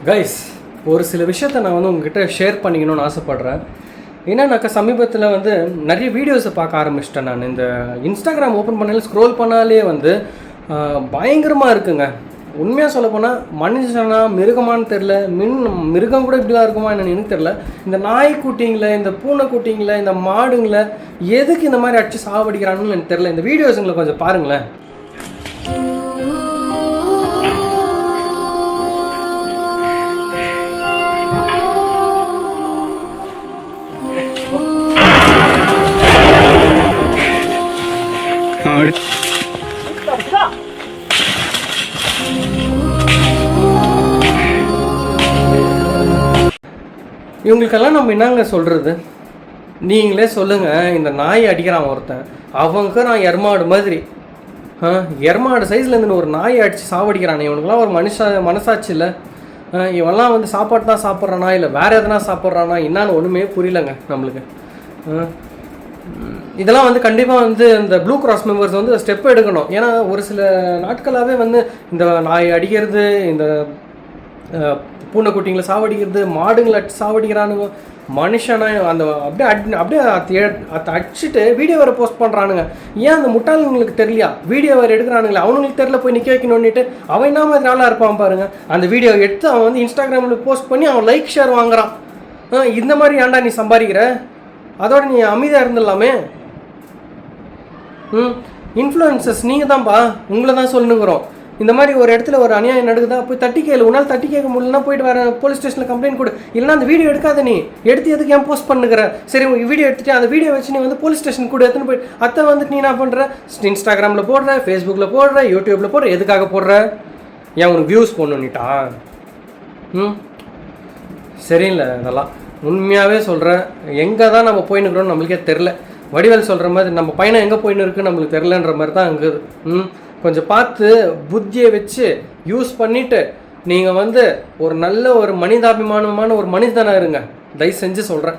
Guys, ஒரு சில விஷயத்த நான் வந்து உங்ககிட்ட ஷேர் பண்ணிக்கணும்னு ஆசைப்பட்றேன். என்னன்னாக்கா சமீபத்தில் வந்து நிறைய வீடியோஸை பார்க்க ஆரம்பிச்சிட்டேன். நான் இந்த இன்ஸ்டாகிராம் ஓப்பன் பண்ணாலே ஸ்க்ரோல் பண்ணாலே வந்து பயங்கரமாக இருக்குங்க. உண்மையாக சொல்லப்போனால் மனுஷனா மிருகமானு தெரில, மிருகம் கூட இப்படிலாம் இருக்குமா என்னன்னு எனக்கு தெரில. இந்த நாய்க்குட்டிங்களை, இந்த பூனைக்குட்டிங்களை, இந்த மாடுங்களை எதுக்கு இந்த மாதிரி அடிச்சு சாவடிக்கிறாங்கன்னு எனக்கு தெரில. இந்த வீடியோஸுங்களை கொஞ்சம் பாருங்களேன். இவங்களுக்கெல்லாம் நம்ம என்னங்க சொல்கிறது? நீங்களே சொல்லுங்கள். இந்த நாய் அடிக்கிறான் ஒருத்தன், அவங்க நான் எருமாடு மாதிரி எருமாடு சைஸில் இருந்து ஒரு நாயை அடித்து சாவடிக்கிறானே. இவனுக்குலாம் ஒரு மனசாட்சி இல்லை. இவன்லாம் வந்து சாப்பாடு தான் சாப்பிட்றானா இல்லை வேறு எதனா சாப்பிட்றானா என்னான்னு ஒன்றுமே புரியலைங்க நம்மளுக்கு. இதெல்லாம் வந்து கண்டிப்பாக வந்து இந்த ப்ளூ கிராஸ் மெம்பர்ஸ் வந்து ஸ்டெப் எடுக்கணும். ஏன்னா ஒரு சில நாட்களாகவே வந்து இந்த நாய் அடிக்கிறது, இந்த பூனைக்குட்டிங்களை சாவடிக்கிறது, மாடுங்களை சாவடிக்கிறானுங்க. மனுஷனா அந்த அப்படியே அடிச்சுட்டு வீடியோ வேறு போஸ்ட் பண்ணுறானுங்க. ஏன் அந்த முட்டாளுங்களுக்கு தெரியலையா? வீடியோ வேறு எடுக்கிறானுங்களே, அவனுங்களுக்கு தெரியல போய் நிற்க வைக்கணுன்னுட்டு. அவன் என்ன மாதிரி ஆளாக இருப்பான் பாருங்க. அந்த வீடியோ எடுத்து அவன் வந்து இன்ஸ்டாகிராமில் போஸ்ட் பண்ணி அவன் லைக் ஷேர் வாங்குறான். இந்த மாதிரி ஏன்டா நீ சம்பாதிக்கிற? அதோட நீ அமைதியாக இருந்துடலாமே. இன்ஃப்ளூயன்சஸ் நீங்கள் தான்ப்பா, உங்களை தான் சொல்லணுங்கிறோம். இந்த மாதிரி ஒரு இடத்துல ஒரு அநியாயம் நடக்குதா, போய் தட்டி கேளு. உன்னால் தட்டி கேட்க முடியலன்னா போயிட்டு வேறு போலீஸ் ஸ்டேஷனில் கம்ப்ளைண்ட் கொடு. இல்லைனா அந்த வீடியோ எடுக்காத, நீ எடுத்து எதுக்கு ஏன் போஸ்ட் பண்ணுகிற? சரி, வீடியோ எடுத்துட்டு அந்த வீடியோ வச்சு நீ வந்து போலீஸ் ஸ்டேஷன் கூட எடுத்துன்னு போயிட்டு அத்தை வந்துட்டு நீ என்ன பண்ணுற? இன்ஸ்டாகிராமில் போடுற, ஃபேஸ்புக்கில் போடுற, யூடியூப்பில் போடுற. எதுக்காக போடுற? ஏன் உனக்கு வியூஸ் போடணுன்னுட்டா? சரியில்லை. அதெல்லாம் உண்மையாகவே சொல்கிறேன். எங்கே தான் நம்ம போயின்னுக்கிறோன்னு நம்மளுக்கே தெரில. வடிவேல் சொல்கிற மாதிரி நம்ம பயணம் எங்கே போயின்னு இருக்குன்னு நம்மளுக்கு தெரிலன்ற மாதிரி தான் இருக்குது. கொஞ்சம் பார்த்து புத்தியை வச்சு யூஸ் பண்ணிவிட்டு நீங்கள் வந்து ஒரு நல்ல ஒரு மனிதாபிமானமான ஒரு மனிதனாக இருங்க. தயவு செஞ்சு சொல்கிறேன்.